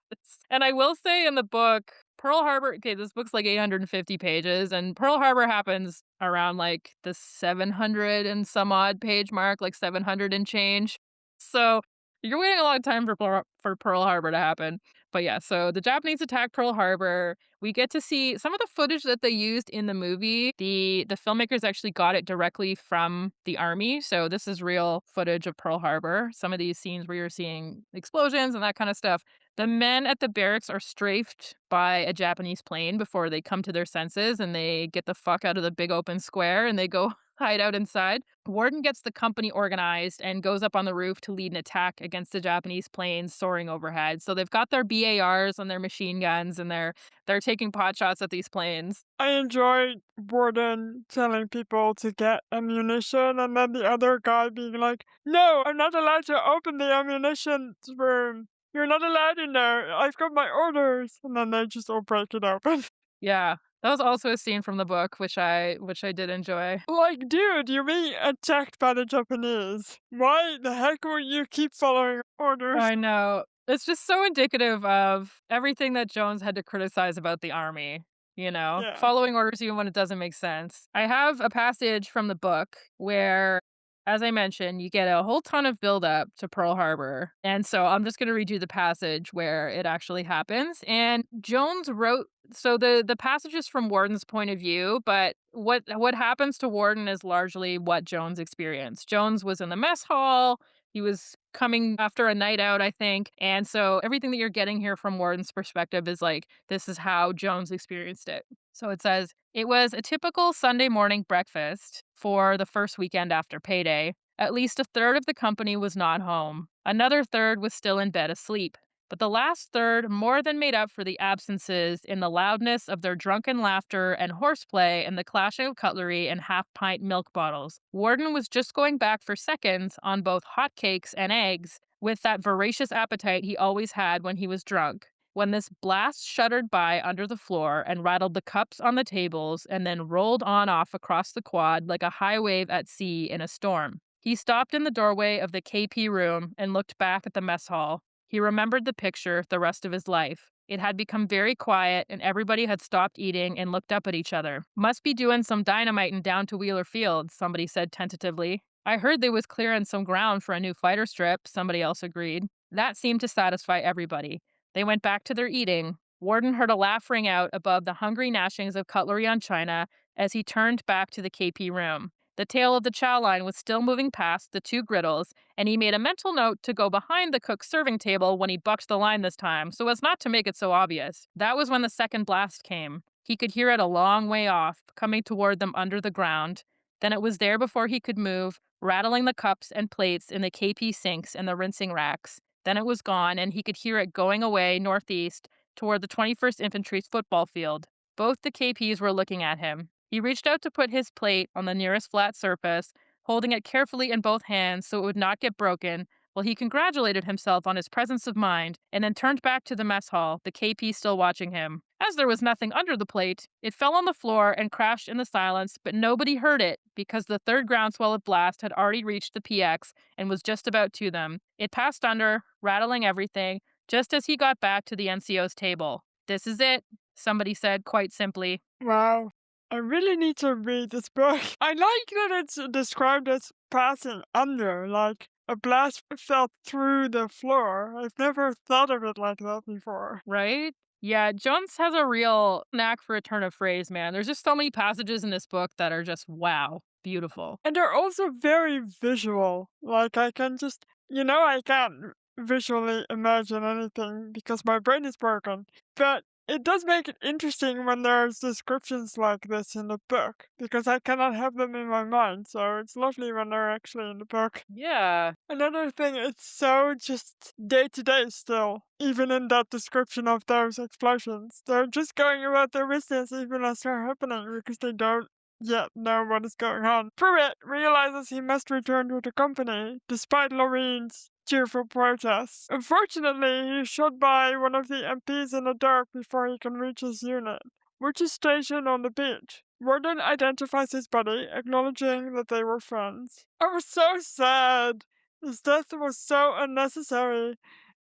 And I will say in the book, Pearl Harbor okay, this book's like 850 pages, and Pearl Harbor happens around like the 700 and some odd page mark, like 700 and change. So you're waiting a long time for Pearl Harbor to happen. But yeah, so the Japanese attack Pearl Harbor. We get to see some of the footage that they used in the movie. The filmmakers actually got it directly from the army. So this is real footage of Pearl Harbor. Some of these scenes where you're seeing explosions and that kind of stuff. The men at the barracks are strafed by a Japanese plane before they come to their senses, and they get the fuck out of the big open square and they go hide out inside. Warden gets the company organized and goes up on the roof to lead an attack against the Japanese planes soaring overhead. So they've got their BARs and their machine guns, and they're taking pot shots at these planes. I enjoyed Warden telling people to get ammunition and then the other guy being like, no, I'm not allowed to open the ammunition room. You're not allowed in there. I've got my orders. And then they just all break it open. Yeah. That was also a scene from the book, which I did enjoy. Like, dude, you're being attacked by the Japanese. Why the heck would you keep following orders? I know. It's just so indicative of everything that Jones had to criticize about the army, Yeah. following orders even when it doesn't make sense. I have a passage from the book where, as I mentioned, you get a whole ton of buildup to Pearl Harbor. And so I'm just going to read you the passage where it actually happens. And Jones wrote, so the passage is from Warden's point of view, but what happens to Warden is largely what Jones experienced. Jones was in the mess hall. He was coming after a night out, I think. And so everything that you're getting here from Warden's perspective is like, this is how Jones experienced it. So it says, it was a typical Sunday morning breakfast for the first weekend after payday. At least a third of the company was not home. Another third was still in bed asleep. But the last third more than made up for the absences in the loudness of their drunken laughter and horseplay and the clashing of cutlery and half pint milk bottles. Warden was just going back for seconds on both hot cakes and eggs with that voracious appetite he always had when he was drunk. When this blast shuddered by under the floor and rattled the cups on the tables and then rolled on off across the quad like a high wave at sea in a storm. He stopped in the doorway of the KP room and looked back at the mess hall. He remembered the picture the rest of his life. It had become very quiet, and everybody had stopped eating and looked up at each other. Must be doing some dynamiting down to Wheeler Field, somebody said tentatively. I heard they was clearing some ground for a new fighter strip, somebody else agreed. That seemed to satisfy everybody. They went back to their eating. Warden heard a laugh ring out above the hungry gnashings of cutlery on china as he turned back to the KP room. The tail of the chow line was still moving past the two griddles, and he made a mental note to go behind the cook's serving table when he bucked the line this time, so as not to make it so obvious. That was when the second blast came. He could hear it a long way off, coming toward them under the ground. Then it was there before he could move, rattling the cups and plates in the KP sinks and the rinsing racks. Then it was gone, and he could hear it going away northeast toward the 21st Infantry's football field. Both the KPs were looking at him. He reached out to put his plate on the nearest flat surface, holding it carefully in both hands so it would not get broken, while he congratulated himself on his presence of mind, and then turned back to the mess hall, the KP still watching him. As there was nothing under the plate, it fell on the floor and crashed in the silence, but nobody heard it because the third groundswell of blast had already reached the PX and was just about to them. It passed under, rattling everything, just as he got back to the NCO's table. This is it, somebody said quite simply. Wow. I really need to read this book. I like that it's described as passing under, like a blast fell through the floor. I've never thought of it like that before. Right? Yeah, Jones has a real knack for a turn of phrase, man. There's just so many passages in this book that are just wow, beautiful. And they're also very visual. Like, I can just, I can't visually imagine anything because my brain is broken. But it does make it interesting when there's descriptions like this in the book because I cannot have them in my mind. So it's lovely when they're actually in the book. Yeah. Another thing, it's so just day to day still, even in that description of those explosions. They're just going about their business even as they're happening because they don't yet know what is going on. Pruitt realizes he must return to the company, despite Lorraine's cheerful protests. Unfortunately, he's shot by one of the MPs in the dark before he can reach his unit, which is stationed on the beach. Warden identifies his body, acknowledging that they were friends. I was so sad. His death was so unnecessary.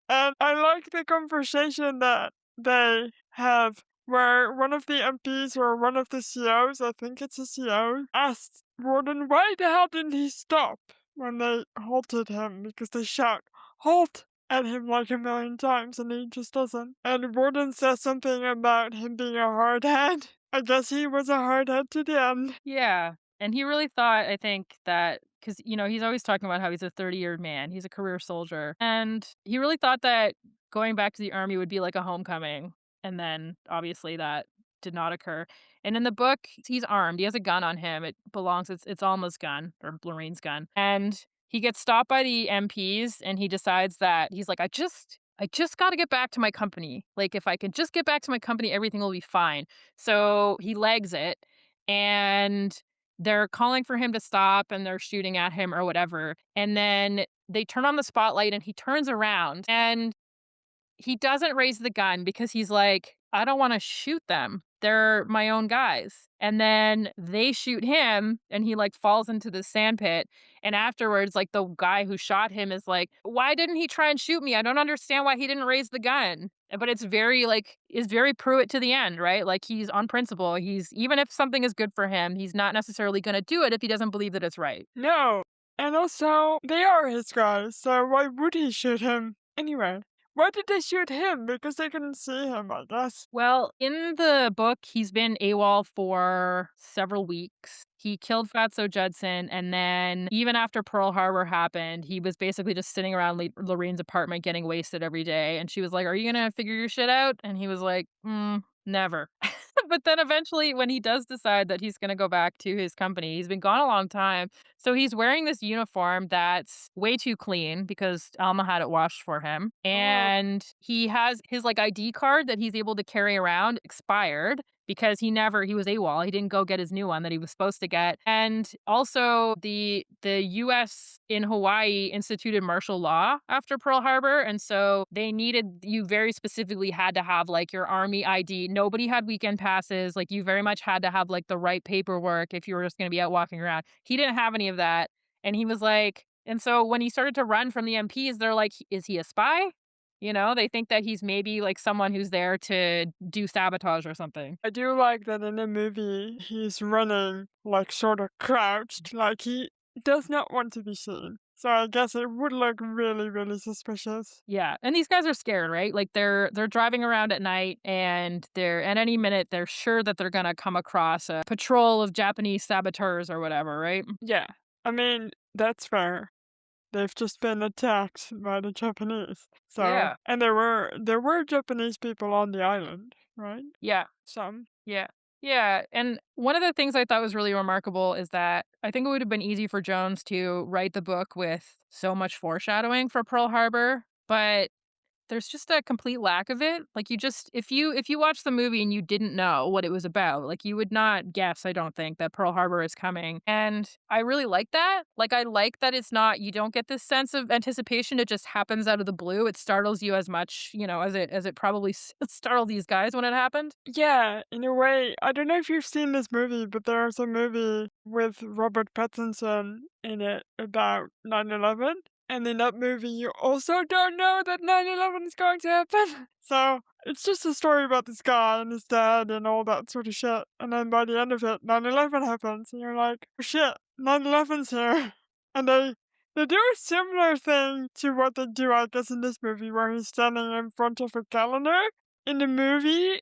And I like the conversation that they have where one of the MPs or one of the COs, I think it's a CO, asked Warden why the hell didn't he stop when they halted him because they shout, "Halt!" at him like a million times and he just doesn't. And Warden says something about him being a hardhead. I guess he was a hardhead to the end. Yeah. And he really thought, I think, that because, he's always talking about how he's a 30-year man, he's a career soldier. And he really thought that going back to the army would be like a homecoming. And then obviously that did not occur. And in the book, he's armed. He has a gun on him. It's Alma's gun or Lorraine's gun. And he gets stopped by the MPs and he decides that he's like, I just got to get back to my company. Like, if I can just get back to my company, everything will be fine. So he legs it and they're calling for him to stop and they're shooting at him or whatever. And then they turn on the spotlight and he turns around and he doesn't raise the gun because he's like, I don't want to shoot them. They're my own guys. And then they shoot him and he like falls into the sand pit. And afterwards, like the guy who shot him is like, why didn't he try and shoot me? I don't understand why he didn't raise the gun. But it's very Pruitt to the end, right? Like he's on principle. Even if something is good for him, he's not necessarily going to do it if he doesn't believe that it's right. No. And also, they are his guys, so why would he shoot him? Anyway. Why did they shoot him? Because they couldn't see him, I guess. Well, in the book, he's been AWOL for several weeks. He killed Fatso Judson, and then even after Pearl Harbor happened, he was basically just sitting around Lorraine's apartment getting wasted every day, and she was like, "Are you gonna figure your shit out?" And he was like, never." But then eventually, when he does decide that he's gonna go back to his company, he's been gone a long time, so he's wearing this uniform that's way too clean because Alma had it washed for him. Oh, And he has his like ID card that he's able to carry around expired because he was AWOL. He didn't go get his new one that he was supposed to get. And also the US in Hawaii instituted martial law after Pearl Harbor. And so they needed you very specifically had to have like your army ID. Nobody had weekend passes. Like you very much had to have like the right paperwork if you were just gonna be out walking around. He didn't have any of that. And he was like, and so when he started to run from the MPs, they're like, is he a spy? You know, they think that he's maybe like someone who's there to do sabotage or something. I do like that in the movie he's running like sort of crouched, like he does not want to be seen. So I guess it would look really, really suspicious. Yeah, and these guys are scared, right? Like they're driving around at night and they're at any minute they're sure that they're going to come across a patrol of Japanese saboteurs or whatever, right? Yeah. I mean, that's fair. They've just been attacked by the Japanese. So, Yeah. and there were Japanese people on the island, right? Yeah. Some. Yeah. Yeah, and one of the things I thought was really remarkable is that I think it would have been easy for Jones to write the book with so much foreshadowing for Pearl Harbor, but there's just a complete lack of it. Like you just if you watch the movie and you didn't know what it was about, like you would not guess, I don't think, that Pearl Harbor is coming. And I really like that. Like I like that it's not you don't get this sense of anticipation. It just happens out of the blue. It startles you as much, as it probably startled these guys when it happened. Yeah, in a way, I don't know if you've seen this movie, but there's a movie with Robert Pattinson in it about 9/11. And in that movie, you also don't know that 9/11 is going to happen. So it's just a story about this guy and his dad and all that sort of shit. And then by the end of it, 9/11 happens. And you're like, oh shit, 9/11's here. And they do a similar thing to what they do, I guess, in this movie, where he's standing in front of a calendar. In the movie,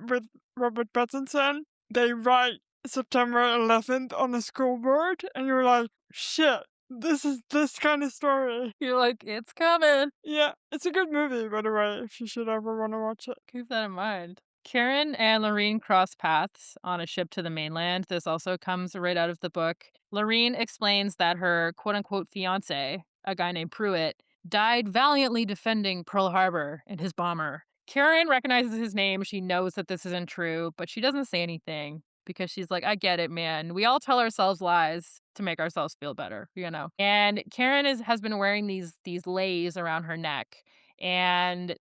with Robert Pattinson, they write September 11th on the school board, and you're like, shit, this is this kind of story. You're like, it's coming. Yeah, it's a good movie, by the way, if you should ever want to watch it. Keep that in mind. Karen and Lorene cross paths on a ship to the mainland. This also comes right out of the book. Lorene explains that her quote unquote fiance, a guy named Pruitt, died valiantly defending Pearl Harbor in his bomber. Karen recognizes his name. She knows that this isn't true, but she doesn't say anything because she's like, I get it, man. We all tell ourselves lies to make ourselves feel better, you know? And Karen has been wearing these leis around her neck. And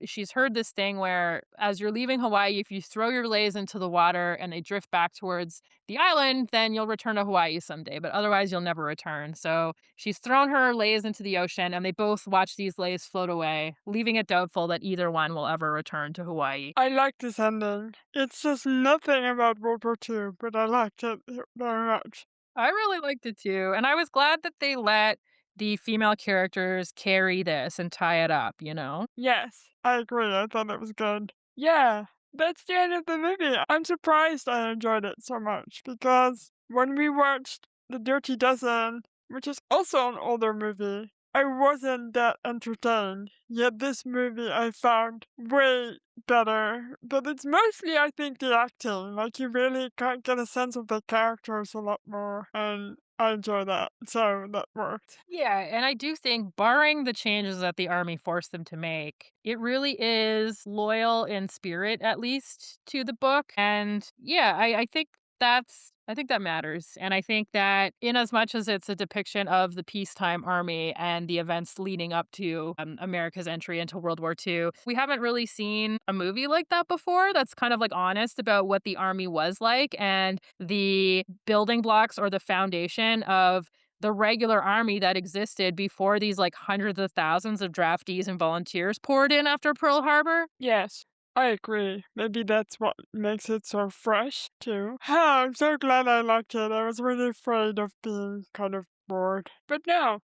she's heard this thing where as you're leaving Hawaii, if you throw your leis into the water and they drift back towards the island, then you'll return to Hawaii someday, but otherwise you'll never return. So she's thrown her leis into the ocean and they both watch these leis float away, leaving it doubtful that either one will ever return to Hawaii. I like this ending. It says nothing about World War II, but I liked it very much. I really liked it too, and I was glad that they let the female characters carry this and tie it up, you know? Yes, I agree. I thought it was good. Yeah, that's the end of the movie. I'm surprised I enjoyed it so much because when we watched The Dirty Dozen, which is also an older movie, I wasn't that entertained. Yet this movie I found way better. But it's mostly, I think, the acting. Like, you really can't get a sense of the characters a lot more. And I enjoy that. So that worked. Yeah, and I do think barring the changes that the army forced them to make, it really is loyal in spirit, at least, to the book. And yeah, I think that matters. And I think that in as much as it's a depiction of the peacetime army and the events leading up to America's entry into World War II, we haven't really seen a movie like that before that's kind of like honest about what the army was like and the building blocks or the foundation of the regular army that existed before these like hundreds of thousands of draftees and volunteers poured in after Pearl Harbor. Yes, I agree. Maybe that's what makes it so fresh, too. I'm so glad I liked it. I was really afraid of being kind of bored. But no,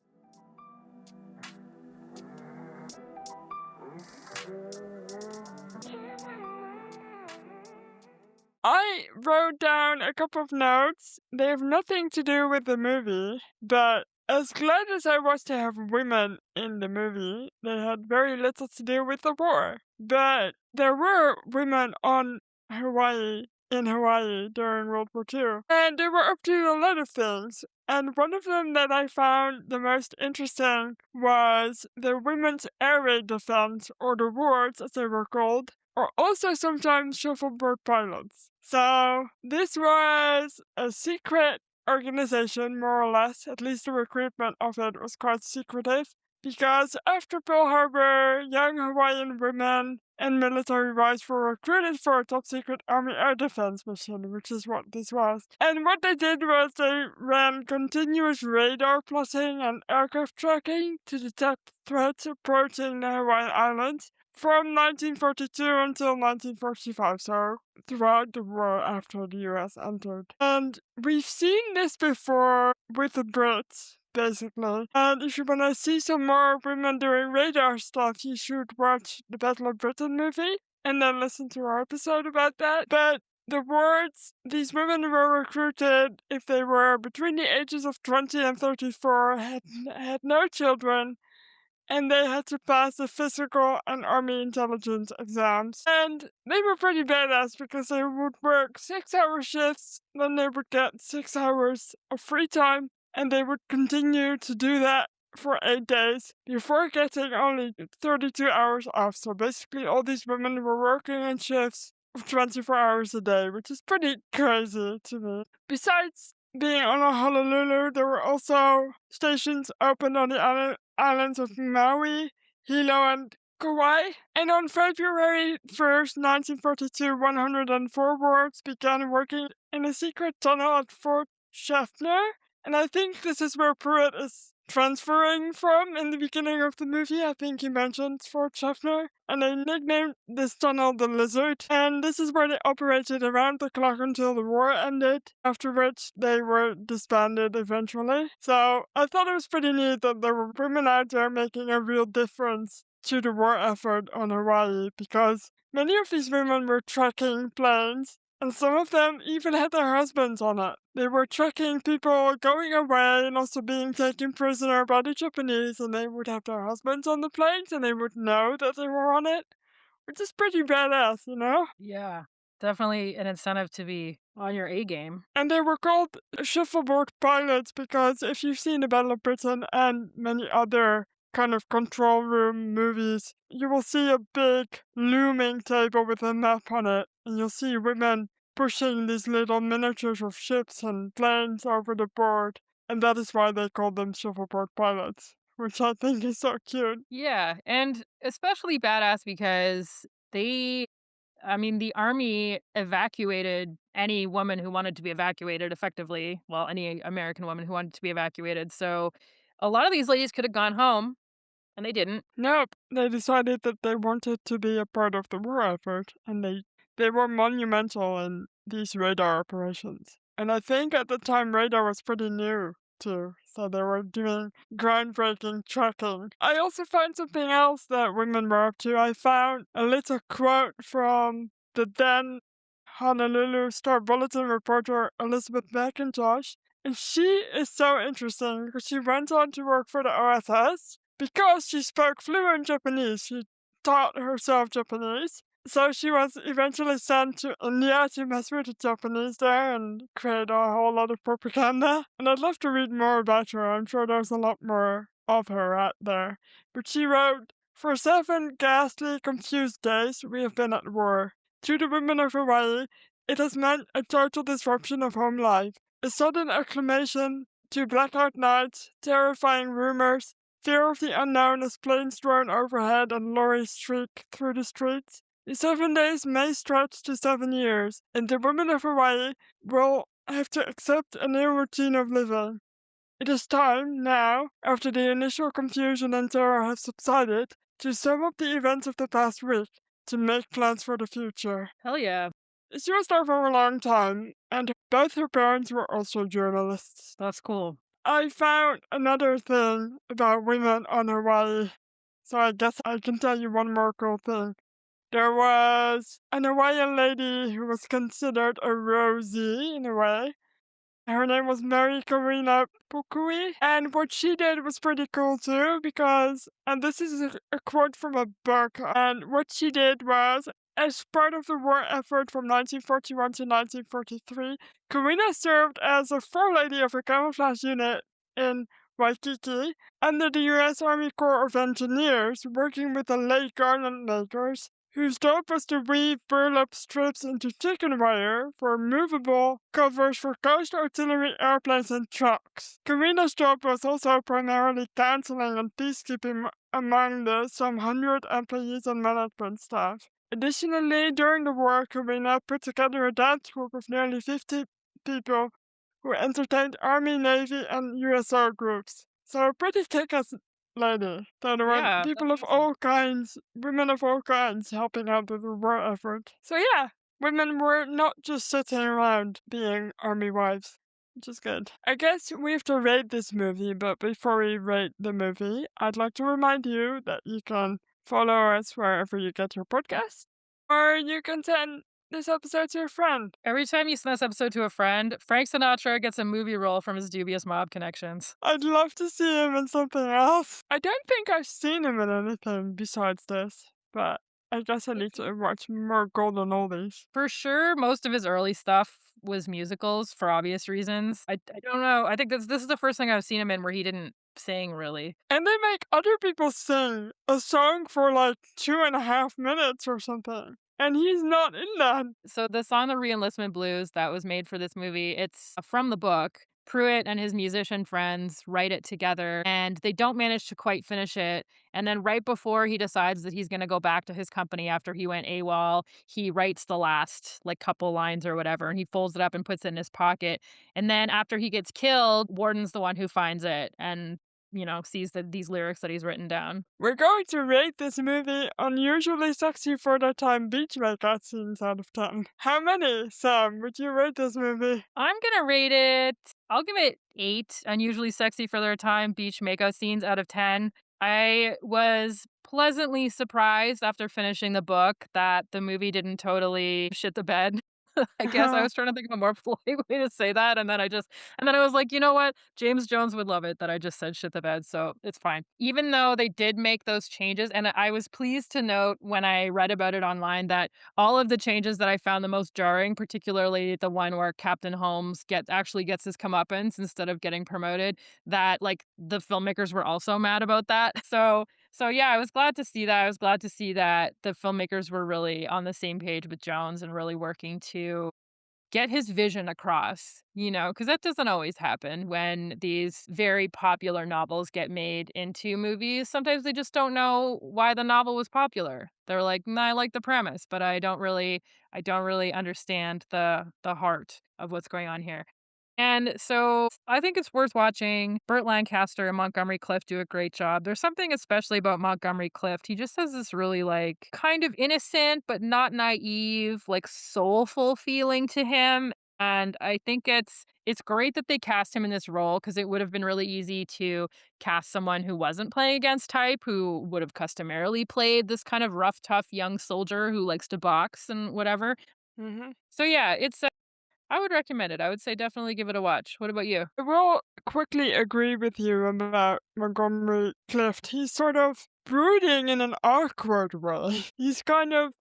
I wrote down a couple of notes. They have nothing to do with the movie, but as glad as I was to have women in the movie, they had very little to do with the war. But there were women on Hawaii during World War II, and they were up to a lot of things. And one of them that I found the most interesting was the Women's Air Raid Defense, or the wards as they were called, or also sometimes shuffleboard pilots. So this was a secret organization, more or less. At least the recruitment of it was quite secretive, because after Pearl Harbor, young Hawaiian women and military wives were recruited for a top secret Army air defense mission, which is what this was. And what they did was they ran continuous radar plotting and aircraft tracking to detect threats approaching the Hawaiian Islands from 1942 until 1945, so throughout the war after the US entered. And we've seen this before with the Brits, basically. And if you want to see some more women doing radar stuff, you should watch the Battle of Britain movie and then listen to our episode about that. But the wards, these women were recruited if they were between the ages of 20 and 34, had no children, and they had to pass the physical and army intelligence exams. And they were pretty badass because they would work 6-hour shifts, then they would get 6 hours of free time, and they would continue to do that for 8 days before getting only 32 hours off. So basically, all these women were working in shifts of 24 hours a day, which is pretty crazy to me. Besides being on Honolulu, there were also stations opened on the islands of Maui, Hilo, and Kauai. And on February 1st, 1942, 104 wards began working in a secret tunnel at Fort Schaffner. And I think this is where Pruitt is transferring from in the beginning of the movie. I think he mentions Fort Schaffner. And they nicknamed this tunnel the Lizard. And this is where they operated around the clock until the war ended, after which they were disbanded eventually. So I thought it was pretty neat that there were women out there making a real difference to the war effort on Hawaii, because many of these women were tracking planes, and some of them even had their husbands on it. They were tracking people going away and also being taken prisoner by the Japanese, and they would have their husbands on the planes and they would know that they were on it, which is pretty badass, you know? Yeah, definitely an incentive to be on your A game. And they were called shuffleboard pilots because if you've seen the Battle of Britain and many other kind of control room movies, you will see a big looming table with a map on it, and you'll see women pushing these little miniatures of ships and planes over the board, and that is why they call them shuffleboard pilots, which I think is so cute. Yeah, and especially badass because the army evacuated any woman who wanted to be evacuated effectively. Well, any American woman who wanted to be evacuated. So a lot of these ladies could have gone home and they didn't. Nope, they decided that they wanted to be a part of the war effort, and they were monumental in these radar operations. And I think at the time radar was pretty new too, so they were doing groundbreaking tracking. I also found something else that women were up to. I found a little quote from the then Honolulu Star Bulletin reporter Elizabeth McIntosh, and she is so interesting because she went on to work for the OSS because she spoke fluent Japanese. She taught herself Japanese. So she was eventually sent to India to mess with the Japanese there and create a whole lot of propaganda. And I'd love to read more about her. I'm sure there's a lot more of her out there. But she wrote, "For 7 ghastly, confused days, we have been at war. To the women of Hawaii, it has meant a total disruption of home life, a sudden acclimation to blackout nights, terrifying rumors, fear of the unknown as planes drone overhead and lorries streak through the streets. The 7 days may stretch to 7 years, and the women of Hawaii will have to accept a new routine of living. It is time, now, after the initial confusion and terror have subsided, to sum up the events of the past week, to make plans for the future." Hell yeah. She was there for a long time, and both her parents were also journalists. That's cool. I found another thing about women on Hawaii, so I guess I can tell you one more cool thing. There was an Hawaiian lady who was considered a Rosie in a way. Her name was Mary Karina Pukui, and what she did was pretty cool too because, and this is a quote from a book, and what she did was, as part of the war effort from 1941 to 1943, Karina served as a forelady of a camouflage unit in Waikiki under the U.S. Army Corps of Engineers, working with the late garment makers whose job was to weave burlap strips into chicken wire for movable covers for coast artillery airplanes and trucks. Karina's job was also primarily counseling and peacekeeping among the some 100 employees and management staff. Additionally, during the war, Karina put together a dance group of nearly 50 people who entertained Army, Navy, and USO groups. So a pretty kick-ass lady. So there were Yeah, people that's of awesome. all kinds, women of all kinds, helping out with the war effort. So yeah, women were not just sitting around being army wives, which is good. I guess we have to rate this movie, but before we rate the movie, I'd like to remind you that you can follow us wherever you get your podcast, or you can send this episode to your friend. Every time you send this episode to a friend, Frank Sinatra gets a movie role from his dubious mob connections. I'd love to see him in something else. I don't think I've seen him in anything besides this, but I guess I If need you to watch more golden oldies. For sure, most of his early stuff was musicals for obvious reasons. I don't know. I think this is the first thing I've seen him in where he didn't sing really. And they make other people sing a song for like 2.5 minutes or something. And he's not in that. So the song "The Reenlistment Blues" that was made for this movie, it's from the book. Pruitt and his musician friends write it together, and they don't manage to quite finish it. And then right before he decides that he's gonna go back to his company after he went AWOL, he writes the last, like, couple lines or whatever, and he folds it up and puts it in his pocket. And then after he gets killed, Warden's the one who finds it and, sees that these lyrics that he's written down. We're going to rate this movie unusually sexy for the time beach makeout scenes out of 10. How many, Sam, would you rate this movie? I'm gonna rate it I'll give it 8 unusually sexy for their time beach makeout scenes out of 10. I was pleasantly surprised after finishing the book that the movie didn't totally shit the bed. I guess I was trying to think of a more polite way to say that, and then I was like, "You know what? James Jones would love it that I just said shit the bed, so it's fine." Even though they did make those changes, and I was pleased to note when I read about it online that all of the changes that I found the most jarring, particularly the one where Captain Holmes actually gets his comeuppance instead of getting promoted, that, like, the filmmakers were also mad about that. So yeah, I was glad to see that. I was glad to see that the filmmakers were really on the same page with Jones and really working to get his vision across, because that doesn't always happen when these very popular novels get made into movies. Sometimes they just don't know why the novel was popular. They're like, "Nah, I like the premise, but I don't really understand the heart of what's going on here." And so I think it's worth watching. Burt Lancaster and Montgomery Clift do a great job. There's something especially about Montgomery Clift. He just has this really, like, kind of innocent but not naive, like, soulful feeling to him. And I think it's great that they cast him in this role because it would have been really easy to cast someone who wasn't playing against type, who would have customarily played this kind of rough, tough young soldier who likes to box and whatever. hmm So yeah, I would recommend it. I would say definitely give it a watch. What about you? I will quickly agree with you about Montgomery Clift. He's sort of brooding in an awkward way. He's kind of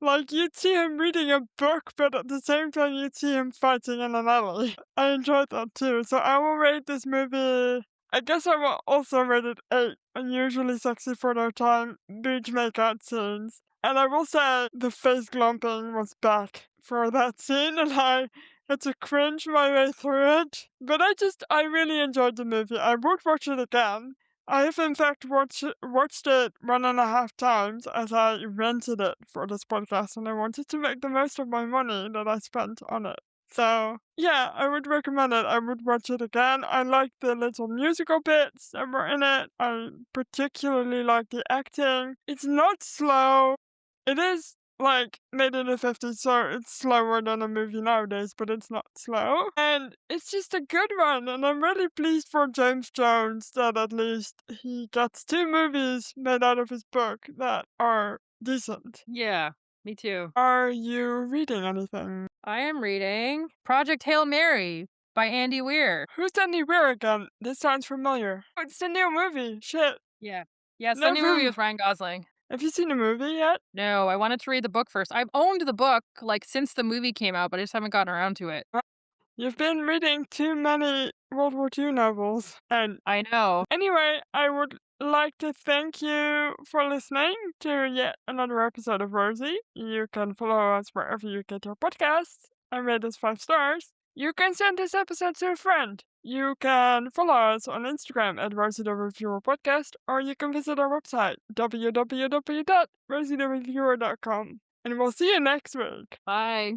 like you'd see him reading a book, but at the same time you'd see him fighting in an alley. I enjoyed that too. So I will rate this movie. I guess I will also rate it 8. Unusually sexy for their time, beach makeout scenes. And I will say the face glumping was back for that scene, and I had to cringe my way through it. But I really enjoyed the movie. I would watch it again. I have in fact watched it 1.5 times as I rented it for this podcast, and I wanted to make the most of my money that I spent on it. So yeah, I would recommend it. I would watch it again. I like the little musical bits that were in it. I particularly like the acting. It's not slow. It is like made in the 50s, so it's slower than a movie nowadays, but it's not slow. And it's just a good one, and I'm really pleased for James Jones that at least he gets 2 movies made out of his book that are decent. Yeah, me too. Are you reading anything? I am reading Project Hail Mary by Andy Weir. Who's Andy Weir again? This sounds familiar. Oh, it's the new movie. Shit. Yeah. Yeah, it's the new movie Never. with Ryan Gosling. Have you seen the movie yet? No, I wanted to read the book first. I've owned the book, like, since the movie came out, but I just haven't gotten around to it. You've been reading too many World War II novels. And I know. anyway, I would like to thank you for listening to yet another episode of Rosie. You can follow us wherever you get your podcasts and rate us 5 stars. You can send this episode to a friend. You can follow us on Instagram at Rosie the Reviewer Podcast, or you can visit our website, www.rosieTheReviewer.com. And we'll see you next week. Bye.